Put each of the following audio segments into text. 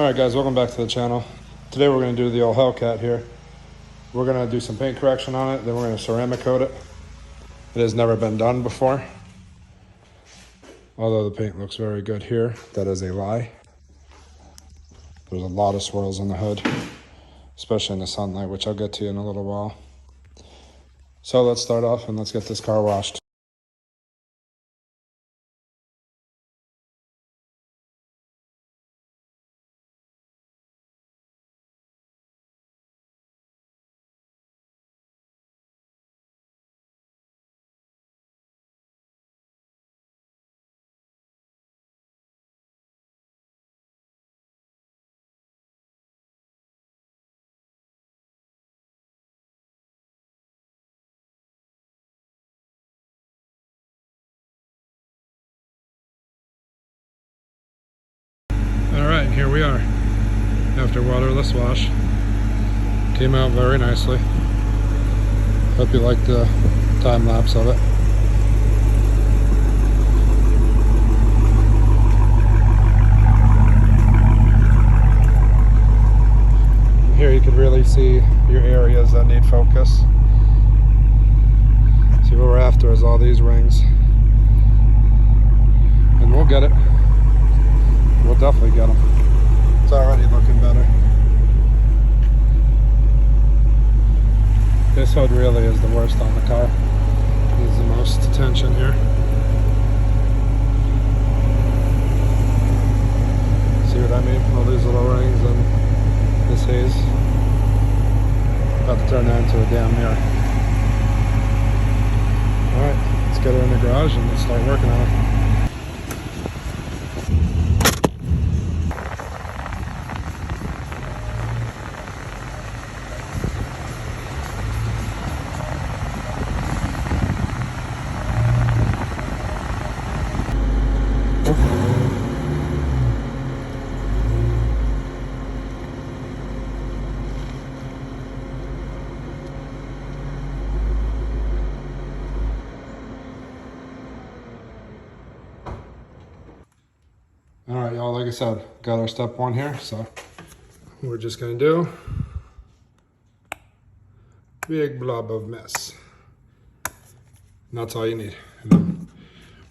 Alright guys, welcome back to the channel. Today we're going to do the old Hellcat here. We're going to do some paint correction on it, then we're going to ceramic coat it. It has never been done before. Although the paint looks very good here, that is a lie. There's a lot of swirls in the hood, especially in the sunlight, which I'll get to in a little while. So let's start off and let's get this car washed. Alright, here we are after waterless wash. Came out very nicely. Hope you like the time lapse of it. Here you can really see your areas that need focus. See what we're after is all these rings. And we'll get it. We'll definitely get them. It's already looking better. This hood really is the worst on the car. Needs the most attention here. See what I mean? All these little rings and this haze. About to turn that into a damn mirror. Alright, let's get her in the garage and let's start working on it. All right, y'all, like I said, got our step one here, so we're just gonna do big blob of mess. And that's all you need. And then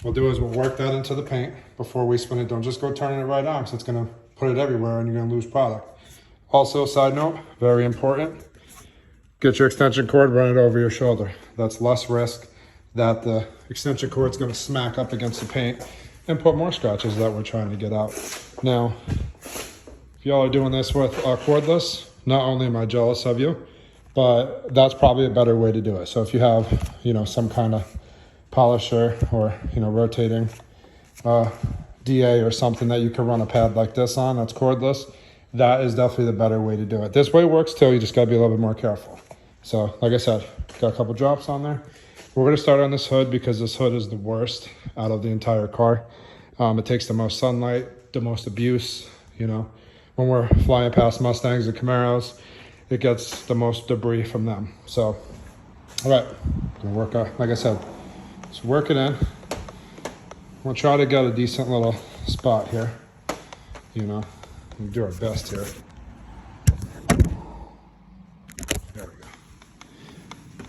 what we'll do is we'll work that into the paint before we spin it. Don't just go turning it right on, because it's gonna put it everywhere and you're gonna lose product. Also, side note, very important, get your extension cord, run it over your shoulder. That's less risk that the extension cord's gonna smack up against the paint and put more scratches that we're trying to get out. Now, if y'all are doing this with cordless, not only am I jealous of you, but that's probably a better way to do it. So if you have, some kind of polisher or, rotating DA or something that you can run a pad like this on that's cordless, that is definitely the better way to do it. This way works too, you just gotta be a little bit more careful. So like I said, got a couple drops on there. We're gonna start on this hood because this hood is the worst out of the entire car. It takes the most sunlight, the most abuse, when we're flying past Mustangs and Camaros, it gets the most debris from them. So, all right, gonna work, like I said, let's work it in. We'll try to get a decent little spot here, we'll do our best here. There we go.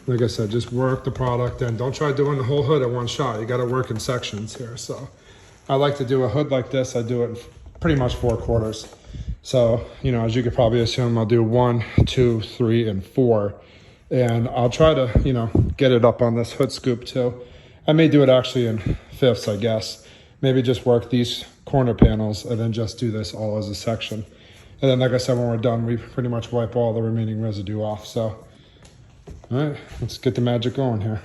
Like I said, just work the product and don't try doing the whole hood at one shot. You got to work in sections here. So I like to do a hood like this. I do it in pretty much 4 quarters. So, as you could probably assume, I'll do 1, 2, 3, and 4. And I'll try to, get it up on this hood scoop too. I may do it actually in 5ths, I guess. Maybe just work these corner panels and then just do this all as a section. And then, like I said, when we're done, we pretty much wipe all the remaining residue off. So, all right, let's get the magic going here.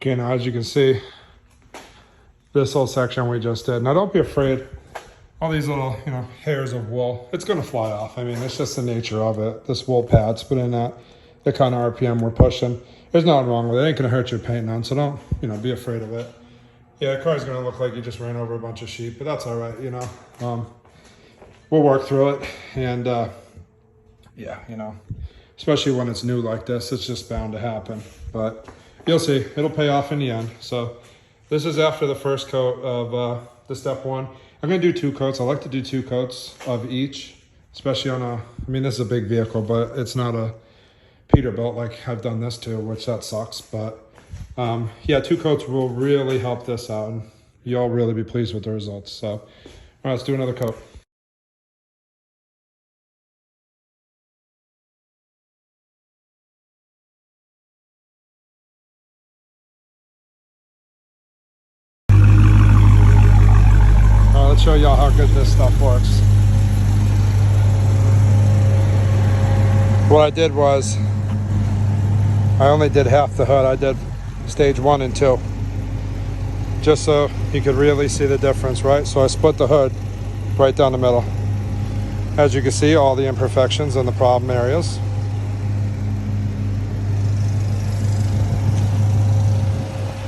Okay, now as you can see, this whole section we just did. Now don't be afraid, all these little, hairs of wool, it's gonna fly off. I mean, it's just the nature of it. This wool pads, but in that, the kind of RPM we're pushing, there's nothing wrong with it. It ain't gonna hurt your paint none, so don't, be afraid of it. Yeah, the car's gonna look like you just ran over a bunch of sheep, but that's all right, We'll work through it, and yeah, especially when it's new like this, it's just bound to happen. But you'll see, it'll pay off in the end. So this is after the first coat of the step one. I'm gonna do 2 coats. I like to do 2 coats of each, especially on a, I mean, this is a big vehicle, but it's not a Peterbilt like I've done this to, which that sucks. But yeah, 2 coats will really help this out, and you'll really be pleased with the results. So, all right, let's do another coat. All right, let's show y'all how good this stuff works. What I did was, I only did half the hood. I did stage 1 and 2, just so you could really see the difference, right? So I split the hood right down the middle. As you can see, all the imperfections and the problem areas.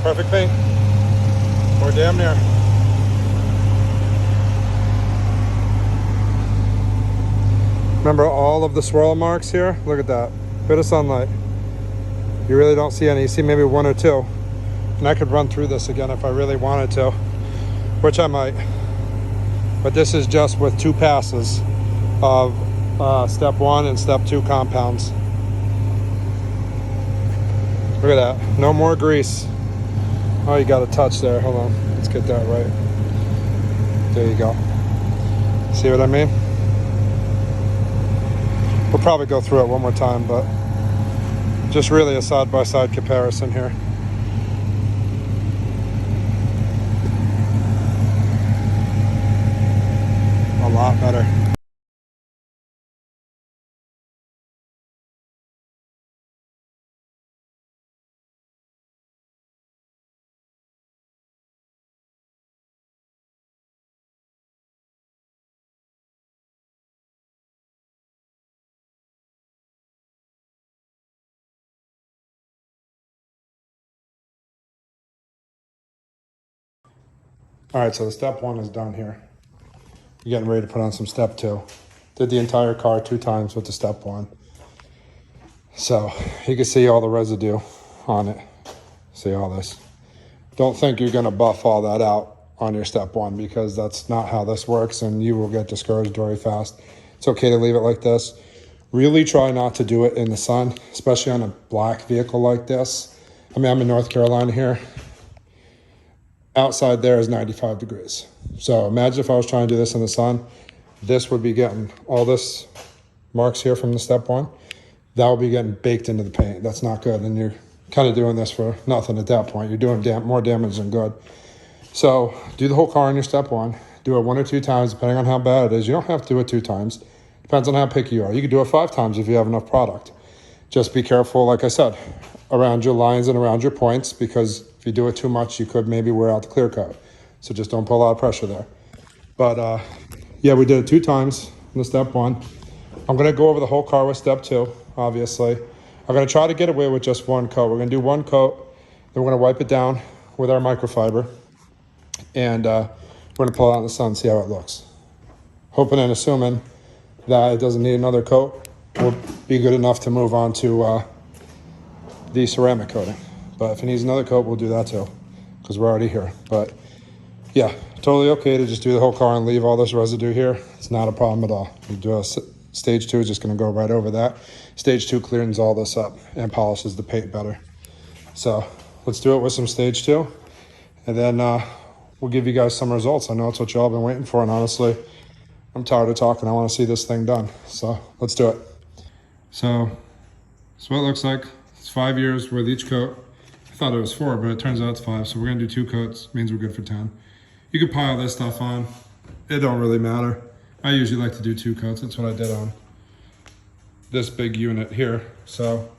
Perfect paint, or damn near. Remember all of the swirl marks here? Look at that, bit of sunlight. You really don't see any, you see maybe 1 or 2. And I could run through this again if I really wanted to, which I might. But this is just with 2 passes of step 1 and step 2 compounds. Look at that, no more grease. Oh, you got a touch there, hold on, let's get that right. There you go. See what I mean? We'll probably go through it one more time, but just really a side-by-side comparison here. A lot better. All right, so the step 1 is done here. You're getting ready to put on some step 2. Did the entire car 2 times with the step 1. So you can see all the residue on it. See all this. Don't think you're gonna buff all that out on your step 1, because that's not how this works, and you will get discouraged very fast. It's okay to leave it like this. Really try not to do it in the sun, especially on a black vehicle like this. I mean, I'm in North Carolina here. Outside there is 95 degrees. So imagine if I was trying to do this in the sun, this would be getting all this marks here from the step 1. That will be getting baked into the paint. That's not good. And you're kind of doing this for nothing at that point. You're doing more damage than good. So do the whole car in your step 1. Do it 1 or 2 times, depending on how bad it is. You don't have to do it 2 times. Depends on how picky you are. You could do it 5 times if you have enough product. Just be careful, like I said, around your lines and around your points, because if you do it too much, you could maybe wear out the clear coat. So just don't put a lot of pressure there. But yeah, we did it 2 times in the step 1. I'm gonna go over the whole car with step 2, obviously. I'm gonna try to get away with just 1 coat. We're gonna do 1 coat, then we're gonna wipe it down with our microfiber. And we're gonna pull it out in the sun, see how it looks. Hoping and assuming that it doesn't need another coat, will be good enough to move on to the ceramic coating. But if it needs another coat, we'll do that too, because we're already here. But yeah, totally okay to just do the whole car and leave all this residue here. It's not a problem at all. You do a stage 2 is just gonna go right over that. Stage 2 cleans all this up and polishes the paint better. So let's do it with some stage 2, and then we'll give you guys some results. I know it's what y'all been waiting for, and honestly, I'm tired of talking. I want to see this thing done. So let's do it. So that's what it looks like. It's 5 years with each coat. I thought it was 4, but it turns out it's 5. So we're gonna do 2 coats, means we're good for 10. You can pile this stuff on. It don't really matter. I usually like to do 2 coats. That's what I did on this big unit here. So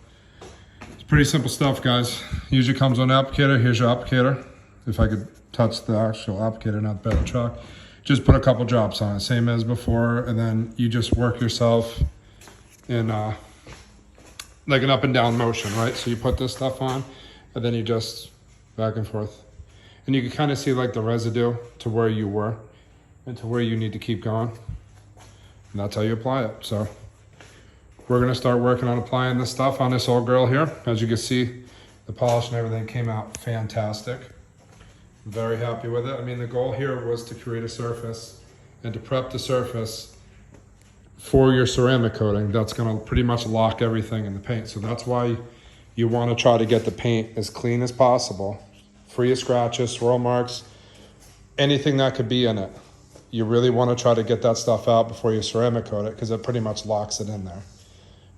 it's pretty simple stuff, guys. Usually comes on an applicator. Here's your applicator. If I could touch the actual applicator, not the bed of the truck. Just put a couple drops on it, same as before, and then you just work yourself in like an up and down motion, right? So you put this stuff on, and then you just back and forth. And you can kind of see like the residue to where you were and to where you need to keep going. And that's how you apply it. So we're gonna start working on applying this stuff on this old girl here. As you can see, The polish and everything came out fantastic. I'm very happy with it. I mean, the goal here was to create a surface and to prep the surface for your ceramic coating that's going to pretty much lock everything in the paint. So that's why you want to try to get the paint as clean as possible, free of scratches, swirl marks, anything that could be in it. You really want to try to get that stuff out before you ceramic coat it, because it pretty much locks it in there.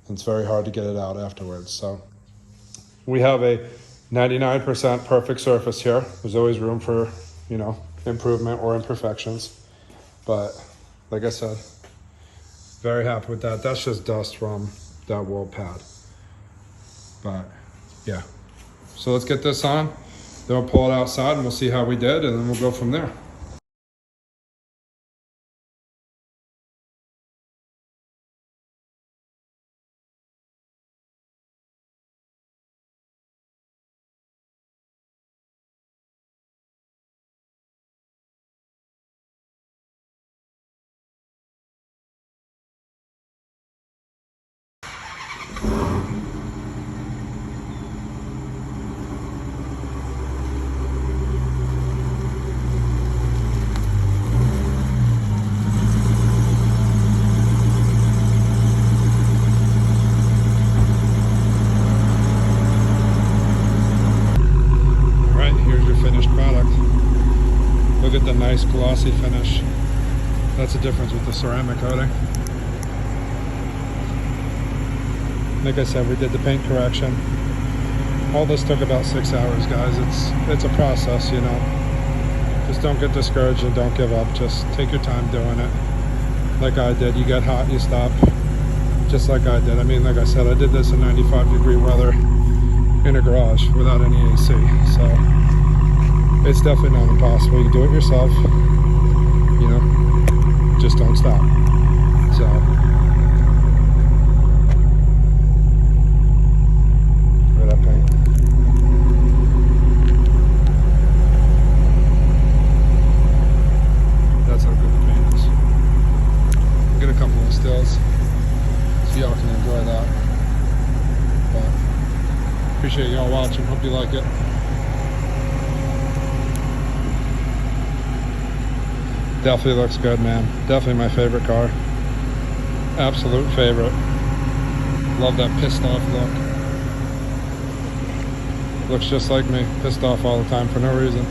And it's very hard to get it out afterwards. So we have a 99% perfect surface here. There's always room for, you know, improvement or imperfections. But like I said, very happy with that. That's just dust from that wall pad. But yeah, so let's get this on. Then we'll pull it outside and we'll see how we did, and then we'll go from there. Look at the nice glossy finish. That's the difference with the ceramic coating. Like I said, we did the paint correction. All this took about 6 hours, guys. It's a process, you know. Just don't get discouraged and don't give up. Just take your time doing it. Like I did. You get hot, you stop. Just like I did. I mean, like I said, I did this in 95-degree weather in a garage without any AC. So it's definitely not impossible. You can do it yourself. You know, just don't stop. So look at that paint. That's how good the paint is. Get a couple of stills so y'all can enjoy that. But appreciate y'all watching. Hope you like it. Definitely looks good, man. Definitely my favorite car. Absolute favorite. Love that pissed off look. Looks just like me. Pissed off all the time for no reason.